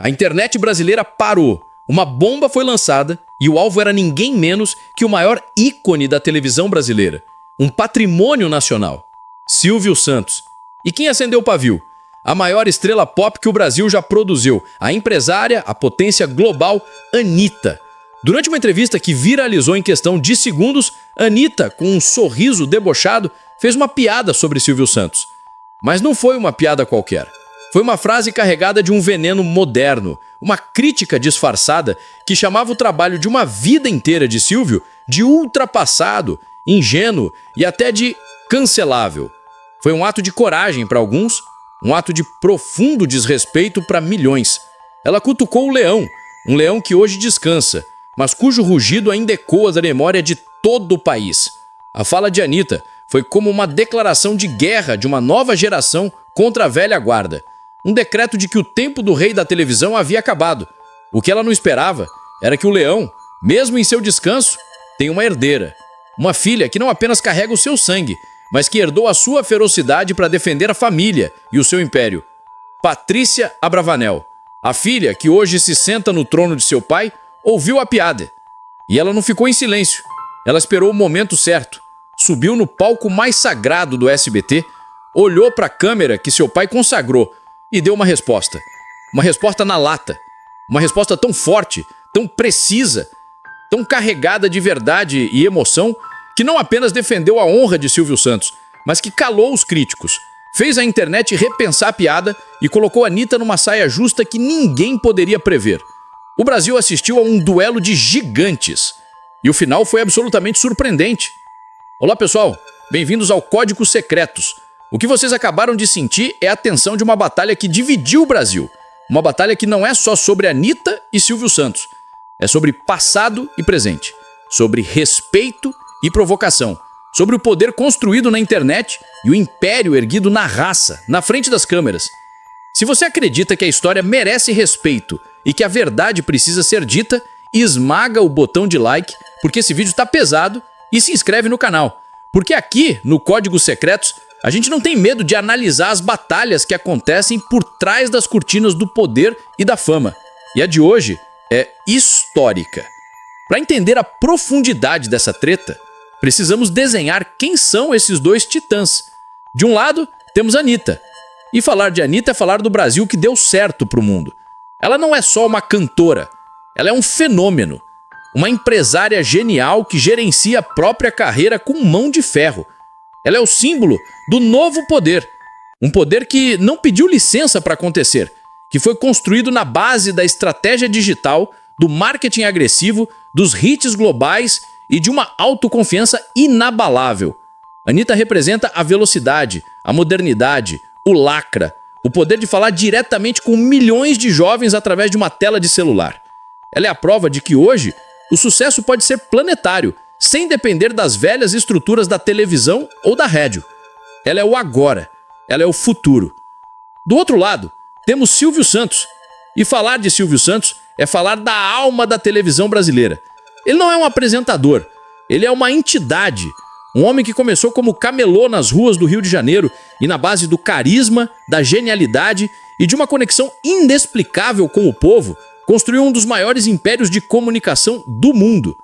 A internet brasileira parou. Uma bomba foi lançada e o alvo era ninguém menos que o maior ícone da televisão brasileira. Um patrimônio nacional. Silvio Santos. E quem acendeu o pavio? A maior estrela pop que o Brasil já produziu. A empresária, a potência global, Anitta. Durante uma entrevista que viralizou em questão de segundos, Anitta, com um sorriso debochado, fez uma piada sobre Silvio Santos. Mas não foi uma piada qualquer. Foi uma frase carregada de um veneno moderno, uma crítica disfarçada que chamava o trabalho de uma vida inteira de Silvio de ultrapassado, ingênuo e até de cancelável. Foi um ato de coragem para alguns, um ato de profundo desrespeito para milhões. Ela cutucou o leão, um leão que hoje descansa, mas cujo rugido ainda ecoa da memória de todo o país. A fala de Anitta foi como uma declaração de guerra de uma nova geração contra a velha guarda. Um decreto de que o tempo do rei da televisão havia acabado. O que ela não esperava era que o leão, mesmo em seu descanso, tem uma herdeira. Uma filha que não apenas carrega o seu sangue, mas que herdou a sua ferocidade para defender a família e o seu império. Patrícia Abravanel, a filha que hoje se senta no trono de seu pai, ouviu a piada. E ela não ficou em silêncio. Ela esperou o momento certo. Subiu no palco mais sagrado do SBT, olhou para a câmera que seu pai consagrou e deu uma resposta. Uma resposta na lata. Uma resposta tão forte, tão precisa, tão carregada de verdade e emoção, que não apenas defendeu a honra de Silvio Santos, mas que calou os críticos. Fez a internet repensar a piada e colocou a Anitta numa saia justa que ninguém poderia prever. O Brasil assistiu a um duelo de gigantes. E o final foi absolutamente surpreendente. Olá, pessoal. Bem-vindos ao Códigos Secretos. O que vocês acabaram de sentir é a tensão de uma batalha que dividiu o Brasil. Uma batalha que não é só sobre Anitta e Silvio Santos. É sobre passado e presente. Sobre respeito e provocação. Sobre o poder construído na internet e o império erguido na raça, na frente das câmeras. Se você acredita que a história merece respeito e que a verdade precisa ser dita, esmaga o botão de like, porque esse vídeo tá pesado, e se inscreve no canal. Porque aqui, no Códigos Secretos, a gente não tem medo de analisar as batalhas que acontecem por trás das cortinas do poder e da fama. E a de hoje é histórica. Para entender a profundidade dessa treta, precisamos desenhar quem são esses dois titãs. De um lado, temos a Anitta. E falar de Anitta é falar do Brasil que deu certo pro mundo. Ela não é só uma cantora, ela é um fenômeno. Uma empresária genial que gerencia a própria carreira com mão de ferro. Ela é o símbolo do novo poder. Um poder que não pediu licença para acontecer, que foi construído na base da estratégia digital, do marketing agressivo, dos hits globais e de uma autoconfiança inabalável. Anitta representa a velocidade, a modernidade, o lacra, o poder de falar diretamente com milhões de jovens através de uma tela de celular. Ela é a prova de que hoje o sucesso pode ser planetário, sem depender das velhas estruturas da televisão ou da rádio. Ela é o agora, ela é o futuro. Do outro lado, temos Silvio Santos. E falar de Silvio Santos é falar da alma da televisão brasileira. Ele não é um apresentador, ele é uma entidade. Um homem que começou como camelô nas ruas do Rio de Janeiro e na base do carisma, da genialidade e de uma conexão inexplicável com o povo, construiu um dos maiores impérios de comunicação do mundo.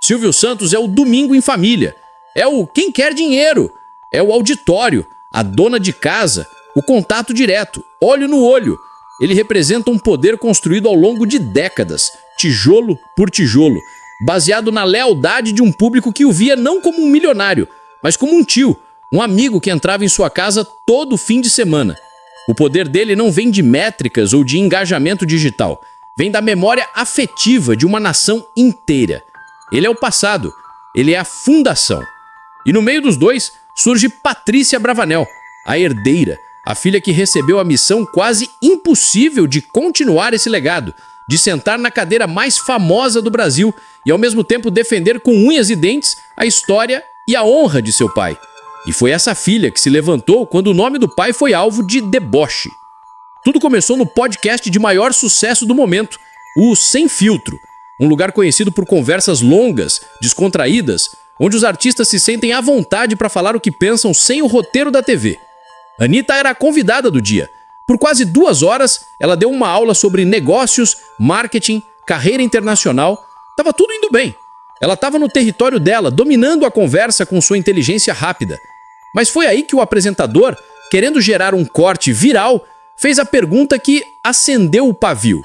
Silvio Santos é o Domingo em Família, é o quem quer dinheiro, é o auditório, a dona de casa, o contato direto, olho no olho. Ele representa um poder construído ao longo de décadas, tijolo por tijolo, baseado na lealdade de um público que o via não como um milionário, mas como um tio, um amigo que entrava em sua casa todo fim de semana. O poder dele não vem de métricas ou de engajamento digital, vem da memória afetiva de uma nação inteira. Ele é o passado, ele é a fundação. E no meio dos dois surge Patrícia Abravanel, a herdeira, a filha que recebeu a missão quase impossível de continuar esse legado, de sentar na cadeira mais famosa do Brasil e ao mesmo tempo defender com unhas e dentes a história e a honra de seu pai. E foi essa filha que se levantou quando o nome do pai foi alvo de deboche. Tudo começou no podcast de maior sucesso do momento, o Sem Filtro, um lugar conhecido por conversas longas, descontraídas, onde os artistas se sentem à vontade para falar o que pensam sem o roteiro da TV. Anitta era a convidada do dia, Por quase 2 horas, ela deu uma aula sobre negócios, marketing, carreira internacional. Tava tudo indo bem. Ela estava no território dela, dominando a conversa com sua inteligência rápida. Mas foi aí que o apresentador, querendo gerar um corte viral, fez a pergunta que acendeu o pavio.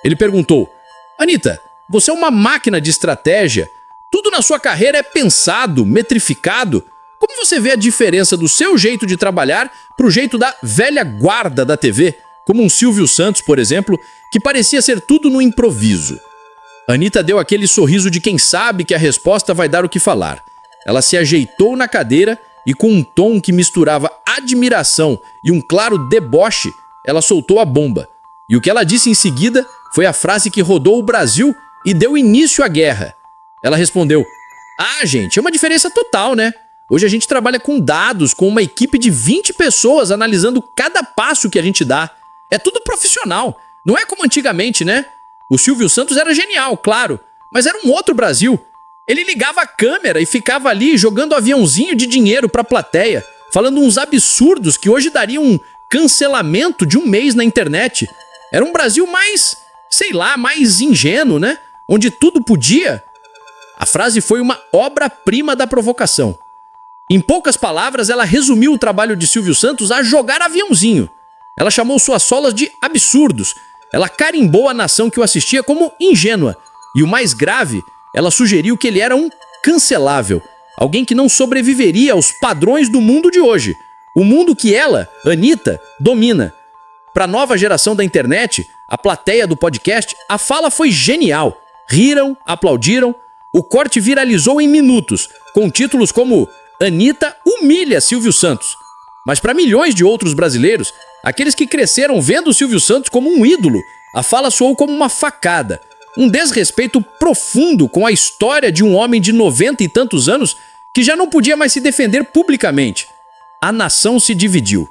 Ele perguntou: Anitta, você é uma máquina de estratégia? Tudo na sua carreira é pensado, metrificado? Como você vê a diferença do seu jeito de trabalhar pro jeito da velha guarda da TV, como um Silvio Santos, por exemplo, que parecia ser tudo no improviso? Anitta deu aquele sorriso de quem sabe que a resposta vai dar o que falar. Ela se ajeitou na cadeira e, com um tom que misturava admiração e um claro deboche, ela soltou a bomba. E o que ela disse em seguida foi a frase que rodou o Brasil e deu início à guerra. Ela respondeu: Ah, gente, é uma diferença total, né? Hoje a gente trabalha com dados, com uma equipe de 20 pessoas analisando cada passo que a gente dá. É tudo profissional. Não é como antigamente, né? O Silvio Santos era genial, claro, mas era um outro Brasil. Ele ligava a câmera e ficava ali jogando aviãozinho de dinheiro pra plateia, falando uns absurdos que hoje dariam um cancelamento de 1 mês na internet. Era um Brasil mais, sei lá, mais ingênuo, né? Onde tudo podia. A frase foi uma obra-prima da provocação. Em poucas palavras, ela resumiu o trabalho de Silvio Santos a jogar aviãozinho. Ela chamou suas solas de absurdos. Ela carimbou a nação que o assistia como ingênua. E o mais grave, ela sugeriu que ele era um cancelável. Alguém que não sobreviveria aos padrões do mundo de hoje. O mundo que ela, Anitta, domina. Para a nova geração da internet, a plateia do podcast, a fala foi genial. Riram, aplaudiram. O corte viralizou em minutos, com títulos como Anitta humilha Silvio Santos. Mas para milhões de outros brasileiros, aqueles que cresceram vendo o Silvio Santos como um ídolo, a fala soou como uma facada, um desrespeito profundo com a história de um homem de 90 e tantos anos que já não podia mais se defender publicamente. A nação se dividiu.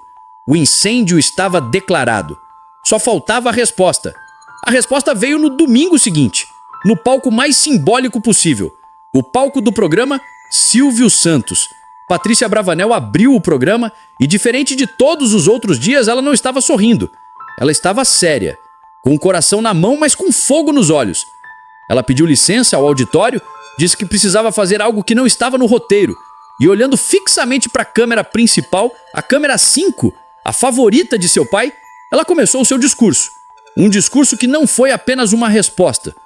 O incêndio estava declarado. Só faltava a resposta. A resposta veio no domingo seguinte, no palco mais simbólico possível, o palco do programa Silvio Santos. Patrícia Bravanel abriu o programa e, diferente de todos os outros dias, ela não estava sorrindo. Ela estava séria, com o coração na mão, mas com fogo nos olhos. Ela pediu licença ao auditório, disse que precisava fazer algo que não estava no roteiro, e olhando fixamente para a câmera principal, a câmera 5, a favorita de seu pai, ela começou o seu discurso. Um discurso que não foi apenas uma resposta.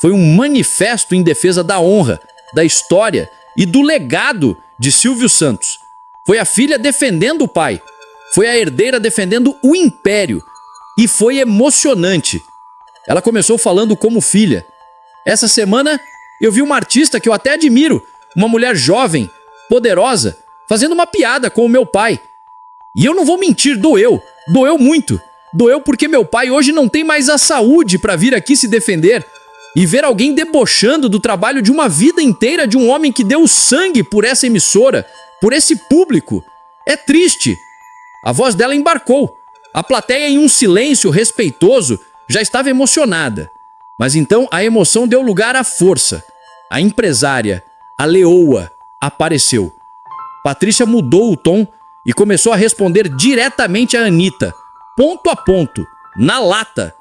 Foi um manifesto em defesa da honra, da história e do legado de Silvio Santos. Foi a filha defendendo o pai. Foi a herdeira defendendo o império. E foi emocionante. Ela começou falando como filha. Essa semana eu vi uma artista que eu até admiro, uma mulher jovem, poderosa, fazendo uma piada com o meu pai. E eu não vou mentir, doeu. Doeu muito. Doeu porque meu pai hoje não tem mais a saúde para vir aqui se defender. E ver alguém debochando do trabalho de uma vida inteira de um homem que deu sangue por essa emissora, por esse público, é triste. A voz dela embarcou. A plateia, em um silêncio respeitoso, já estava emocionada. Mas então a emoção deu lugar à força. A empresária, a leoa, apareceu. Patrícia mudou o tom e começou a responder diretamente a Anitta, ponto a ponto, na lata.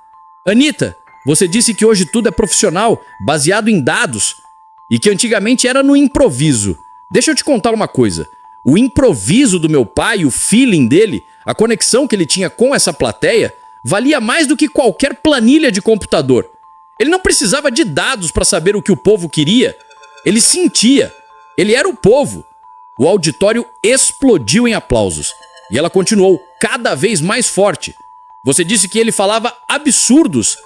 Anitta, você disse que hoje tudo é profissional, baseado em dados, e que antigamente era no improviso. Deixa eu te contar uma coisa. O improviso do meu pai, o feeling dele, a conexão que ele tinha com essa plateia, valia mais do que qualquer planilha de computador. Ele não precisava de dados para saber o que o povo queria. Ele sentia. Ele era o povo. O auditório explodiu em aplausos. E ela continuou cada vez mais forte. Você disse que ele falava absurdos,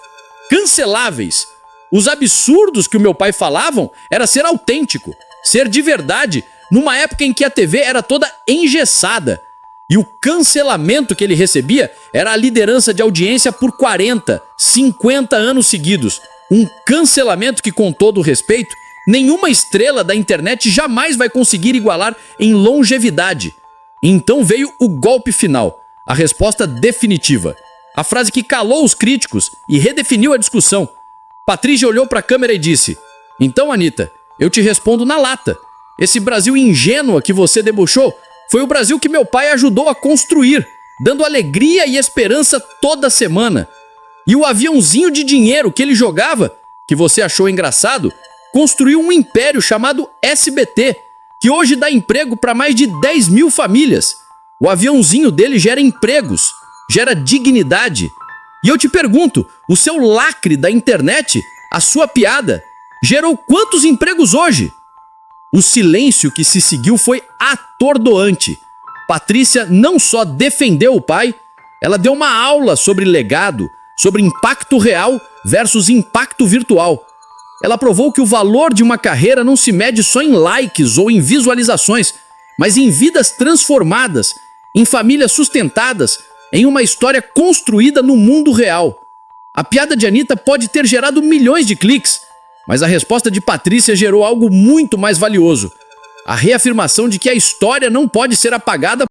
canceláveis. Os absurdos que o meu pai falavam era ser autêntico, ser de verdade, numa época em que a TV era toda engessada. E o cancelamento que ele recebia era a liderança de audiência por 40, 50 anos seguidos. Um cancelamento que, com todo o respeito, nenhuma estrela da internet jamais vai conseguir igualar em longevidade. Então veio o golpe final, a resposta definitiva. A frase que calou os críticos e redefiniu a discussão. Patrícia olhou para a câmera e disse: Então, Anitta, eu te respondo na lata. Esse Brasil ingênuo que você debochou foi o Brasil que meu pai ajudou a construir. dando alegria e esperança toda semana. E o aviãozinho de dinheiro que ele jogava, que você achou engraçado, construiu um império chamado SBT, que hoje dá emprego para mais de 10 mil famílias. O aviãozinho dele gera empregos, gera dignidade. E eu te pergunto, o seu lacre da internet, a sua piada, gerou quantos empregos hoje? O silêncio que se seguiu foi atordoante. Patrícia não só defendeu o pai, ela deu uma aula sobre legado, sobre impacto real versus impacto virtual. Ela provou que o valor de uma carreira não se mede só em likes ou em visualizações, mas em vidas transformadas, em famílias sustentadas, em uma história construída no mundo real. A piada de Anitta pode ter gerado milhões de cliques, mas a resposta de Patrícia gerou algo muito mais valioso: a reafirmação de que a história não pode ser apagada